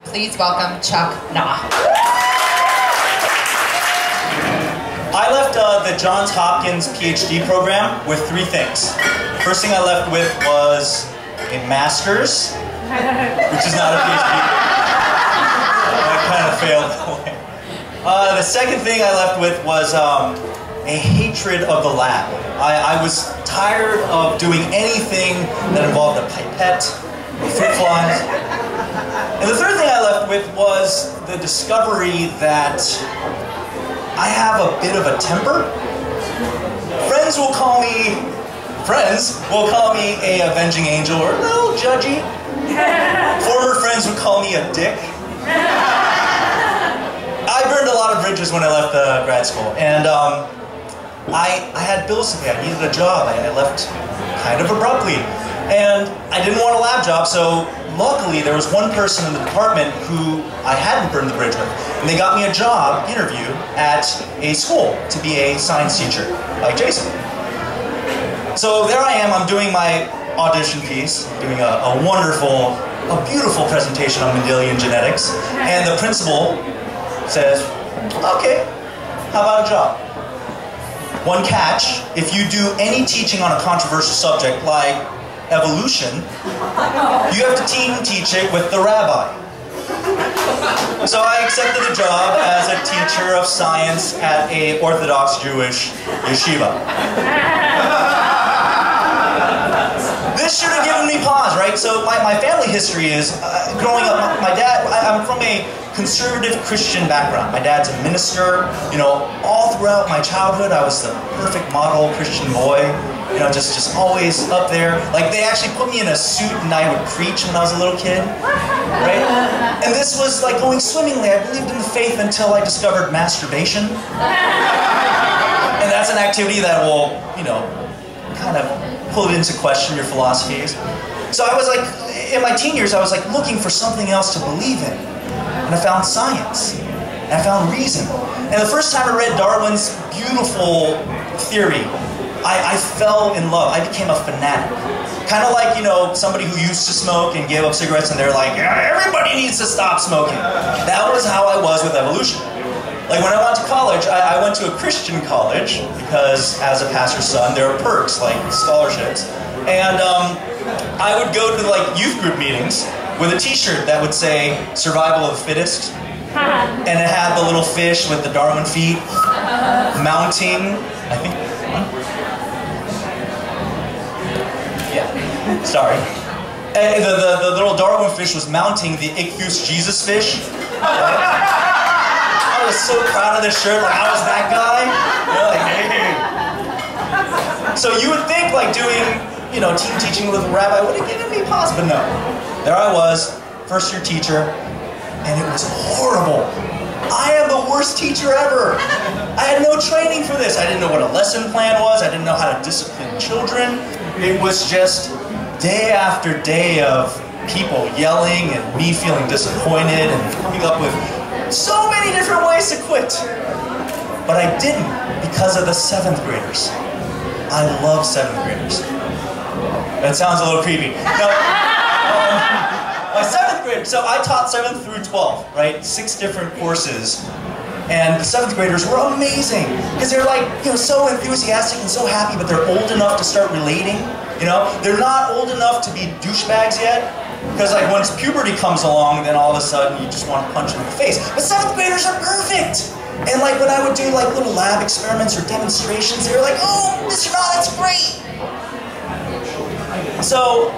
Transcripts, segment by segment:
Please welcome Chuck Na. I left the Johns Hopkins PhD program with 3 things. First thing I left with was a master's, which is not a PhD. I kind of failed that way. The second thing I left with was a hatred of the lab. I was tired of doing anything that involved a pipette, fruit flies. And the third thing I left with was the discovery that I have a bit of a temper. Friends will call me a avenging angel or a little judgy. Former friends would call me a dick. I burned a lot of bridges when I left grad school, and I had bills to pay. I needed a job. I left kind of abruptly, and I didn't want a lab job, so luckily there was one person in the department who I hadn't burned the bridge with, and they got me a job interview at a school to be a science teacher, like Jason. So there I am, I'm doing my audition piece, doing a beautiful presentation on Mendelian genetics, and the principal says, okay, how about a job? One catch, if you do any teaching on a controversial subject like evolution, you have to teach it with the rabbi. So I accepted a job as a teacher of science at a Orthodox Jewish yeshiva. This should have given me pause, right? So my family history is, growing up, my dad, I'm from a conservative Christian background. My dad's a minister. All throughout my childhood, I was the perfect model Christian boy. Just always up there. Like, they actually put me in a suit and I would preach when I was a little kid, right? And this was like going swimmingly. I believed in the faith until I discovered masturbation. And that's an activity that will, kind of pull it into question your philosophies. So I was like, in my teen years, I was like looking for something else to believe in. And I found science. And I found reason. And the first time I read Darwin's beautiful theory, I fell in love. I became a fanatic. Kind of like, somebody who used to smoke and gave up cigarettes and they're like, yeah, everybody needs to stop smoking. That was how I was with evolution. Like when I went to college, I went to a Christian college because as a pastor's son, there are perks like scholarships. And I would go to like youth group meetings with a t-shirt that would say survival of the fittest. And it had the little fish with the Darwin feet mounting, I think. Yeah, sorry. The little Darwin fish was mounting the Ichthus Jesus fish. I was so proud of this shirt, like I was that guy. Like, hey. So you would think like doing, team teaching with a rabbi would have given me pause, but no. There I was, first year teacher, and it was horrible. I am the worst teacher ever. I had no training for this. I didn't know what a lesson plan was. I didn't know how to discipline children. It was just day after day of people yelling and me feeling disappointed and coming up with so many different ways to quit. But I didn't because of the 7th graders. I love 7th graders. That sounds a little creepy. No, my 7th grade, so I taught 7th through 12th, right? 6 different courses. And the 7th graders were amazing because they're like, so enthusiastic and so happy, but they're old enough to start relating. They're not old enough to be douchebags yet. Because like once puberty comes along, then all of a sudden you just want to punch them in the face. But 7th graders are perfect. And like when I would do like little lab experiments or demonstrations, they were like, oh, Mr. Na, that's great. So,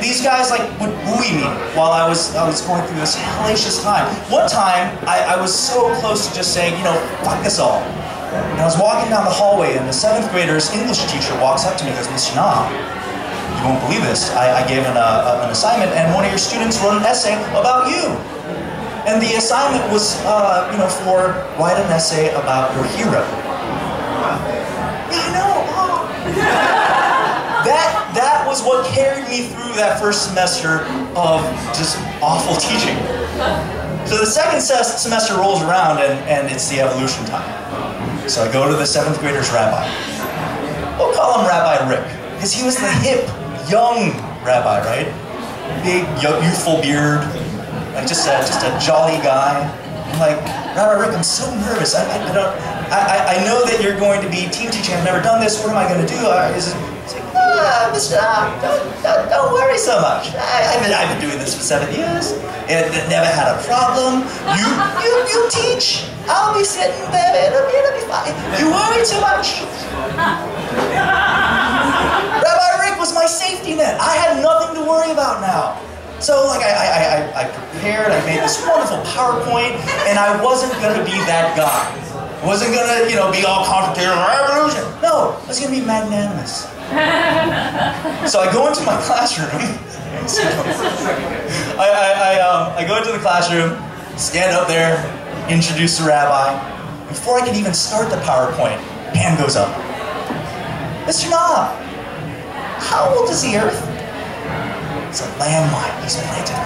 these guys like would buoy me while I was going through this hellacious time. One time, I was so close to just saying, fuck this all. And I was walking down the hallway, and the 7th grader's English teacher walks up to me and goes, Mr. Na, you won't believe this. I gave an assignment, and one of your students wrote an essay about you. And the assignment was, for write an essay about your hero. Yeah, I know. Oh. That was what carried me through that first semester of just awful teaching. So the second semester rolls around, and it's the evolution time. So I go to the 7th grader's rabbi. We'll call him Rabbi Rick, because he was the hip, young rabbi, right? Big, youthful beard. like just a jolly guy. I'm like, Rabbi Rick, I'm so nervous. I know that you're going to be team teaching. I've never done this. What am I going to do? He's like, Mr. Don't worry so much. I've been doing this for 7 years. And never had a problem. You teach. I'll be sitting there. It'll be fine. You worry too much. Rabbi Rick was my safety net. I had nothing to worry about now. So like I prepared, I made this wonderful PowerPoint, and I wasn't gonna be that guy. I wasn't gonna, be all confrontational revolution. No, I was gonna be magnanimous. So I go into my classroom. I go into the classroom, stand up there, introduce the rabbi. Before I can even start the PowerPoint, hand goes up. Mr. Nah, how old is the earth? It's a landmine he's planted on.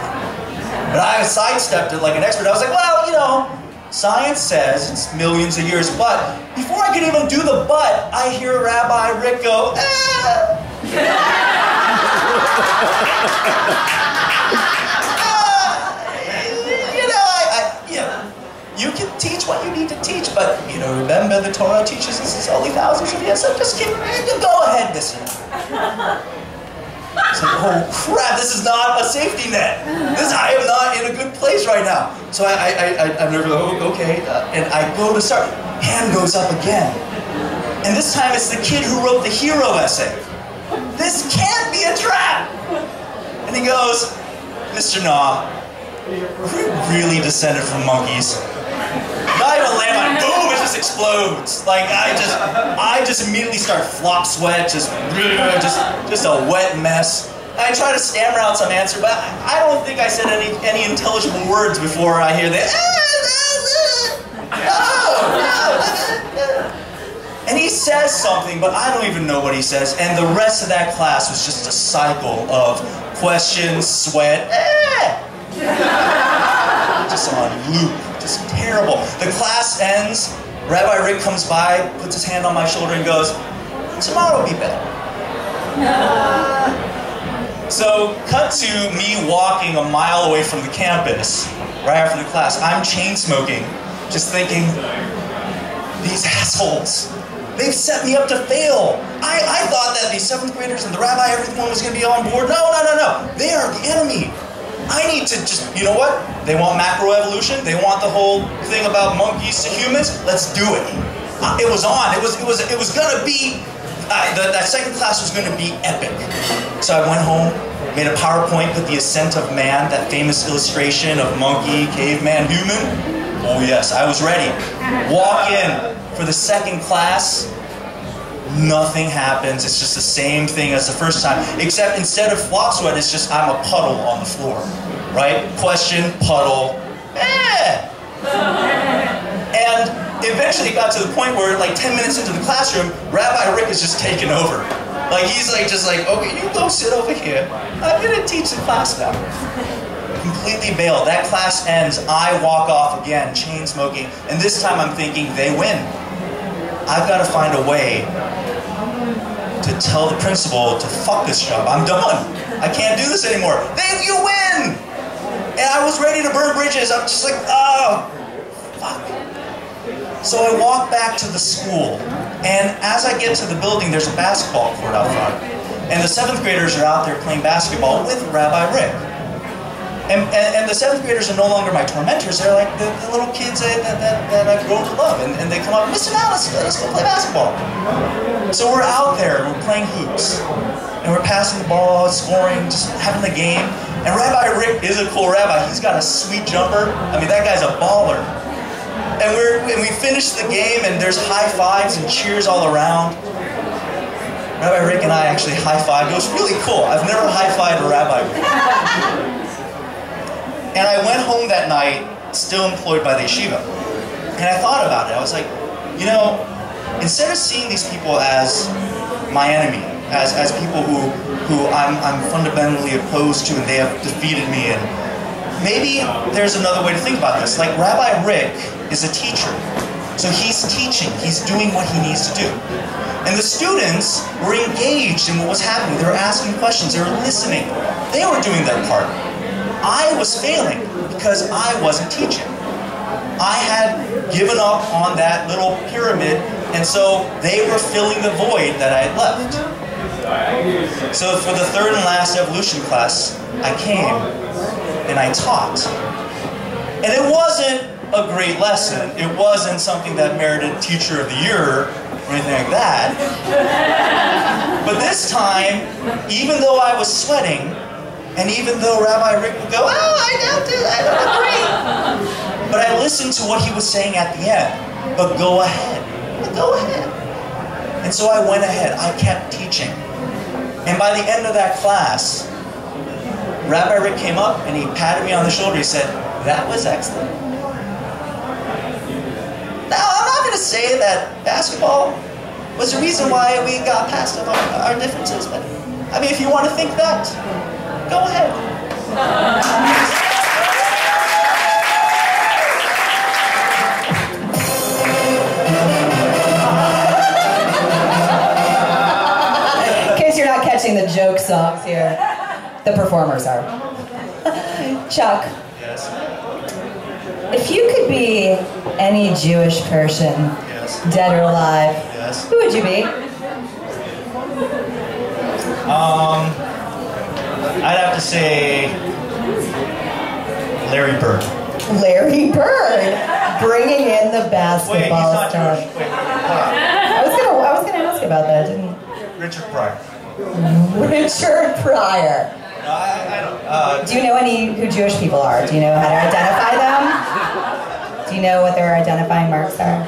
But I sidestepped it like an expert. I was like, well, science says it's millions of years, but before I could even do the but, I hear Rabbi Rick go, you can teach what you need to teach, but, remember the Torah teaches this is only thousands of years, so just go ahead, Mr. It's like, oh crap, this is not a safety net. I am not in a good place right now. So I'm nervous, okay, and I go to start. Hand goes up again. And this time it's the kid who wrote the hero essay. This can't be a trap. And he goes, Mr. Nah, we really descended from monkeys. Not even a landmine, boom, it just explodes. Like I just immediately start flop sweat, just a wet mess. I try to stammer out some answer, but I don't think I said any intelligible words before I hear the and he says something, but I don't even know what he says. And the rest of that class was just a cycle of questions, sweat, just on loop. Just terrible. The class ends, Rabbi Rick comes by, puts his hand on my shoulder and goes, tomorrow will be better. So, cut to me walking a mile away from the campus, right after the class. I'm chain smoking, just thinking, these assholes, they've set me up to fail. I thought that the 7th graders and the rabbi, everyone was going to be on board. No. They are the enemy. I need to just, you know what? They want macroevolution. They want the whole thing about monkeys to humans. Let's do it. It was on. It was gonna be. That second class was gonna be epic. So I went home, made a PowerPoint, put the ascent of man, that famous illustration of monkey, caveman, human. Oh yes, I was ready. Walk in for the second class. Nothing happens. It's just the same thing as the first time, except instead of flop sweat, it's just I'm a puddle on the floor, right? Question, puddle, And eventually it got to the point where, like 10 minutes into the classroom, Rabbi Rick is just taking over. Like he's just like, okay, you go sit over here. I'm gonna teach the class now. Completely bailed. That class ends. I walk off again, chain smoking, and this time I'm thinking they win. I've got to find a way to tell the principal to fuck this job. I'm done. I can't do this anymore. You win! And I was ready to burn bridges. I'm just like, oh, fuck. So I walk back to the school, and as I get to the building, there's a basketball court out front. And the 7th graders are out there playing basketball with Rabbi Rick. And the 7th graders are no longer my tormentors. They're like the little kids that I've grown to love. And they come up, Mr. Now, let's go play basketball. So we're out there, we're playing hoops. And we're passing the ball, scoring, just having the game. And Rabbi Rick is a cool rabbi. He's got a sweet jumper. I mean, that guy's a baller. And we finish the game, and there's high fives and cheers all around. Rabbi Rick and I actually high-fived. It was really cool. I've never high-fived a rabbi before. And I went home that night, still employed by the Yeshiva. And I thought about it. I was like, instead of seeing these people as my enemy, as people who I'm fundamentally opposed to and they have defeated me, and maybe there's another way to think about this. Like Rabbi Rick is a teacher. So he's teaching, he's doing what he needs to do. And the students were engaged in what was happening. They were asking questions, they were listening. They were doing their part. I was failing. because I wasn't teaching. I had given up on that little pyramid, and so they were filling the void that I had left. So for the third and last evolution class, I came and I taught. And it wasn't a great lesson. It wasn't something that merited Teacher of the Year or anything like that. But this time, even though I was sweating, and even though Rabbi Rick would go, "Oh, I don't agree," but I listened to what he was saying at the end. But go ahead. Go ahead. And so I went ahead. I kept teaching. And by the end of that class, Rabbi Rick came up and he patted me on the shoulder. He said, "That was excellent." Now, I'm not going to say that basketball was the reason why we got past our differences, but I mean, if you want to think that, go ahead. The joke songs here. The performers are. Chuck. Yes. If you could be any Jewish person, Yes. dead or alive, Yes. who would you be? I'd have to say Larry Bird. Larry Bird, bringing in the Wait, he's basketball not star. Jewish. Wait, hold on. I was gonna ask about that, didn't Richard Pryor. Richard Pryor. No, I don't. Do you know who Jewish people are? Do you know how to identify them? Do you know what their identifying marks are?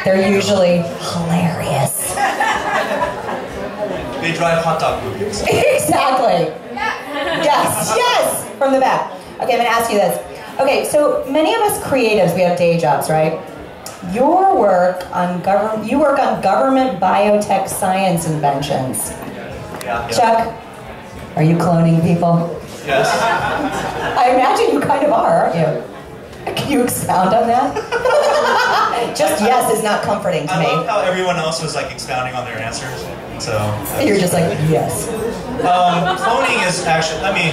They're usually hilarious. They drive hot dog movies. Exactly. Yes, from the back. Okay, I'm gonna ask you this. Okay, so many of us creatives, we have day jobs, right? You work on government biotech science inventions. Yeah. Chuck, are you cloning people? Yes. I imagine you kind of are, aren't you? Can you expound on that? Just yes is not comforting to I me. love how everyone else was like expounding on their answers. So You're just like, yes. cloning is actually. Let me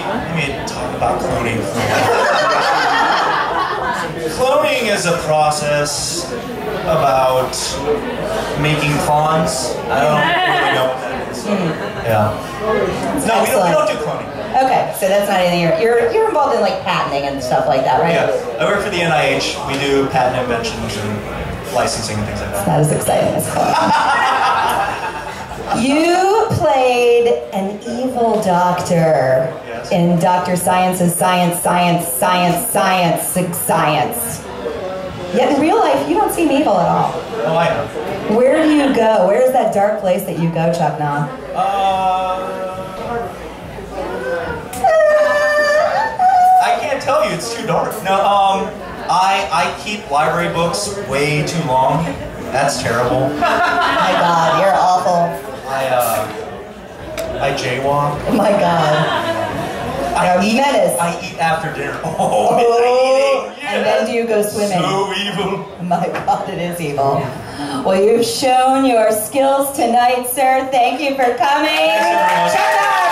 talk about cloning for a minute. Cloning is a process about making clones. I don't really know what that is. Yeah. No, we don't do cloning. Okay, so that's not anything you're involved in, like patenting and stuff like that, right? Yeah, I work for the NIH. We do patent inventions and licensing and things like that. Not as exciting as cloning. You played an evil doctor in Dr. Science's Science. Yet in real life, you don't seem evil at all. Oh, I know. Where do you go? Where is that dark place that you go, Chuck Nah? I can't tell you. It's too dark. No, I keep library books way too long. That's terrible. My God, you're awful. I jaywalk. My God. I eat after dinner. Oh, midnight eating. And then do you go swimming? So evil. My God, it is evil. Well, you've shown your skills tonight, sir. Thank you for coming. Thanks, everyone. Chuck Nah.